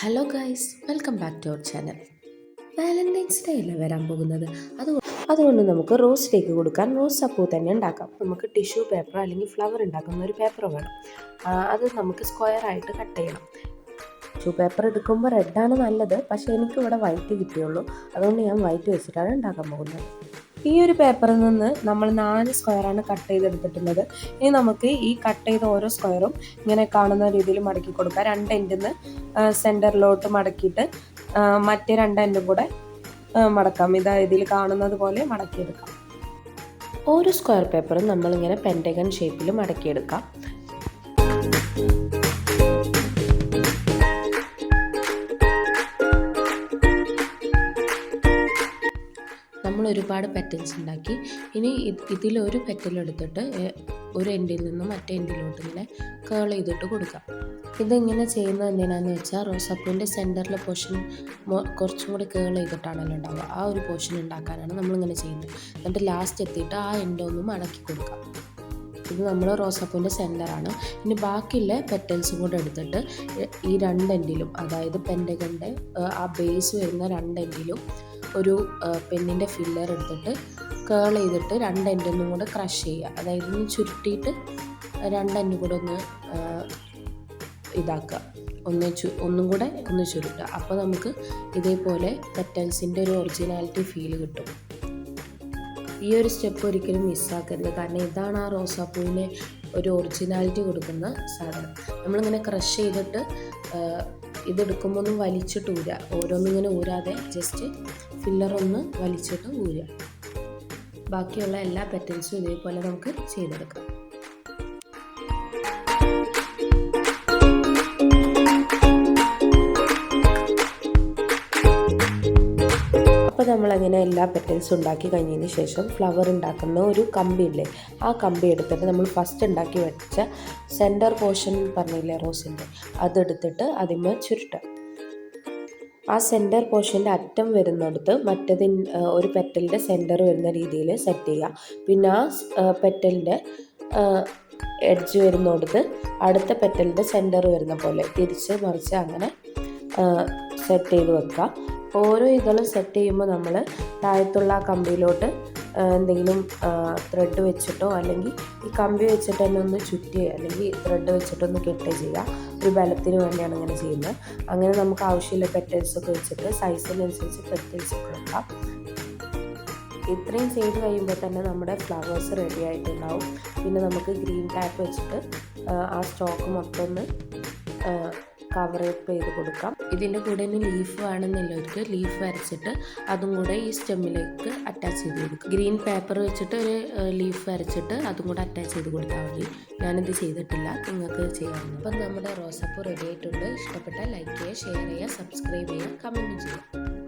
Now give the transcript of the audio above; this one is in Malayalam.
Hello guys, welcome back to our channel. Valentine's day അല്ലേ വരാൻ പോകുന്നത്. അതുകൊണ്ട് നമുക്ക് റോസ് ഡേക്ക് കൊടുക്കാൻ റോസ് അപ്പൂ തന്നെ ഉണ്ടാക്കാം. നമുക്ക് ടിഷ്യൂ പേപ്പർ അല്ലെങ്കിൽ ഫ്ലവർ ഉണ്ടാക്കുന്ന ഒരു പേപ്പർ വേണം. അത് നമുക്ക് സ്ക്വയർ ആയിട്ട് കട്ട് ചെയ്യണം. ടിഷ്യൂ പേപ്പർ എടുക്കുമ്പോൾ റെഡാണ് നല്ലത്, പക്ഷേ എനിക്കിവിടെ വൈറ്റ് കിട്ടിയുള്ളൂ. അതുകൊണ്ട് ഞാൻ വൈറ്റ് വെച്ചിട്ടാണ് ഉണ്ടാക്കാൻ പോകുന്നത്. ഈ ഒരു പേപ്പറിൽ നിന്ന് നമ്മൾ 4 സ്ക്വയറാണ് കട്ട് ചെയ്തെടുത്തിട്ടുള്ളത്. ഇനി നമുക്ക് ഈ കട്ട് ചെയ്ത ഓരോ സ്ക്വയറും ഇങ്ങനെ കാണുന്ന രീതിയിൽ മടക്കി കൊടുക്കാം. 2 എൻഡിൽ നിന്ന് സെൻറ്ററിലോട്ട് മടക്കിയിട്ട് മറ്റേ 2 എൻഡും കൂടെ മടക്കാം. ഇതിൽ കാണുന്നത് പോലെ മടക്കിയെടുക്കാം. ഓരോ സ്ക്വയർ പേപ്പറും നമ്മളിങ്ങനെ പെൻറ്റഗൺ ഷേപ്പിൽ മടക്കിയെടുക്കാം. നമ്മൾ ഒരുപാട് പെറ്റൽസ് ഉണ്ടാക്കി. ഇനി ഇതിലൊരു പെറ്റൽ എടുത്തിട്ട് ഒരു എൻഡിൽ നിന്നും മറ്റേ എൻഡിലോട്ട് ഇങ്ങനെ കേൾ ചെയ്തിട്ട് കൊടുക്കാം. ഇതിങ്ങനെ ചെയ്യുന്നത് എന്തിനാണെന്ന് വെച്ചാൽ റോസാപ്പൂവിൻ്റെ സെൻറ്ററിലെ പോർഷൻ കുറച്ചും കൂടി കേൾ ചെയ്തിട്ടാണല്ലോ ഉണ്ടാവുക. ആ ഒരു പോർഷൻ ഉണ്ടാക്കാനാണ് നമ്മളിങ്ങനെ ചെയ്യുന്നത്. എന്നിട്ട് ലാസ്റ്റ് എത്തിയിട്ട് ആ എൻഡൊന്നും മടക്കി കൊടുക്കാം. ഇത് നമ്മൾ റോസാപ്പൂവിൻ്റെ സെൻറ്ററാണ്. ഇനി ബാക്കിയുള്ള പെറ്റൽസും കൂടെ എടുത്തിട്ട് ഈ 2 എൻഡിലും, അതായത് പെൻറ്റഗണിൻ്റെ ആ ബേസ് വരുന്ന 2 എൻഡിലും ഒരു പെന്നിൻ്റെ ഫില്ലർ എടുത്തിട്ട് കേൾ ചെയ്തിട്ട് 2 എൻഡൊന്നും കൂടെ ക്രഷ് ചെയ്യുക. അതായത് ഒന്ന് ചുരുട്ടിയിട്ട് 2 എൻഡ് കൂടെ ഒന്ന് ഇതാക്കുക, ഒന്നും കൂടെ ഒന്ന് ചുരുട്ടുക. അപ്പോൾ നമുക്ക് ഇതേപോലെ പെറ്റൽസിൻ്റെ ഒരു ഒറിജിനാലിറ്റി ഫീൽ കിട്ടും. ഈ ഒരു സ്റ്റെപ്പ് ഒരിക്കലും മിസ്സാക്കരുത്, കാരണം ഇതാണ് ആ റോസാപ്പൂവിനെ ഒരു ഒറിജിനാലിറ്റി കൊടുക്കുന്ന സാധനം. നമ്മളിങ്ങനെ ക്രഷ് ചെയ്തിട്ട് ഇതെടുക്കുമ്പോൾ ഒന്ന് വലിച്ചിട്ട് ഊരുക. ഓരോന്നിങ്ങനെ ഊരാതെ ജസ്റ്റ് ഫില്ലറൊന്ന് വലിച്ചിട്ട് ഊരുക. ബാക്കിയുള്ള എല്ലാ പെറ്റൽസും ഇതേപോലെ നമുക്ക് ചെയ്തെടുക്കാം. അപ്പോൾ നമ്മളങ്ങനെ എല്ലാ പെറ്റൽസും ഉണ്ടാക്കി കഴിഞ്ഞതിന് ശേഷം ഫ്ലവർ ഉണ്ടാക്കുന്ന ഒരു കമ്പിയില്ലേ, ആ കമ്പി എടുത്തിട്ട് നമ്മൾ ഫസ്റ്റ് ഉണ്ടാക്കി വെച്ച സെൻറ്റർ പോർഷൻ പറഞ്ഞില്ലേ റോസിൻ്റെ, അതെടുത്തിട്ട് അതിന്മേൽ ചുരുട്ടുക. ആ സെൻറ്റർ പോർഷൻ്റെ അറ്റം വരുന്നിടത്ത് ഒരു പെറ്റലിൻ്റെ സെൻറ്റർ വരുന്ന രീതിയിൽ സെറ്റ് ചെയ്യുക. പിന്നെ ആ പെറ്റലിൻ്റെ എഡ്ജ് വരുന്നിടത്ത് അടുത്ത പെറ്റലിൻ്റെ സെൻറ്റർ വരുന്ന പോലെ തിരിച്ച് മറിച്ച് അങ്ങനെ സെറ്റ് ചെയ്ത് വെക്കുക. ഓരോ ഇതളും സെറ്റ് ചെയ്യുമ്പോൾ നമ്മൾ താഴത്തുള്ള ആ കമ്പിയിലോട്ട് എന്തെങ്കിലും ത്രെഡ് വെച്ചിട്ടോ അല്ലെങ്കിൽ ഈ കമ്പി വെച്ചിട്ട് തന്നെ ഒന്ന് ചുറ്റുകയോ അല്ലെങ്കിൽ ത്രെഡ് വെച്ചിട്ടൊന്ന് കെട്ടുകയോ ചെയ്യുക. ഒരു ബലത്തിന് വേണ്ടിയാണ് ഇങ്ങനെ ചെയ്യുന്നത്. അങ്ങനെ നമുക്ക് ആവശ്യമുള്ള പെറ്റൽസൊക്കെ വെച്ചിട്ട് സൈസിനനുസരിച്ച് പെറ്റൽസൊക്കെ വെക്കാം. ഇത്രയും ചെയ്ത് കഴിയുമ്പോൾ തന്നെ നമ്മുടെ ഫ്ലവേഴ്സ് റെഡി ആയിട്ടുണ്ടാവും. പിന്നെ നമുക്ക് ഗ്രീൻ ടാപ്പ് വെച്ചിട്ട് ആ സ്റ്റോക്ക് മൊത്തം ഒന്ന് കവർ ചെയ്ത് കൊടുക്കാം. ഇതിൻ്റെ കൂടെ തന്നെ ലീഫ് വേണമെന്നുള്ളവർക്ക് ലീഫ് വരച്ചിട്ട് അതും കൂടെ ഈ സ്റ്റെമ്മിലേക്ക് അറ്റാച്ച് ചെയ്ത് കൊടുക്കും. ഗ്രീൻ പേപ്പർ വെച്ചിട്ട് ഒരു ലീഫ് വരച്ചിട്ട് അതും കൂടെ അറ്റാച്ച് ചെയ്ത് കൊടുത്താൽ മതി. ഞാനിത് ചെയ്തിട്ടില്ല, നിങ്ങൾക്ക് ചെയ്യാറുണ്ട്. അപ്പം നമ്മുടെ റോസാപ്പൂ റെഡി ആയിട്ടുണ്ട്. ഇഷ്ടപ്പെട്ടാൽ ലൈക്ക് ചെയ്യുക, ഷെയർ ചെയ്യുക, സബ്സ്ക്രൈബ് ചെയ്യുക, കമൻറ്റ് ചെയ്യുക.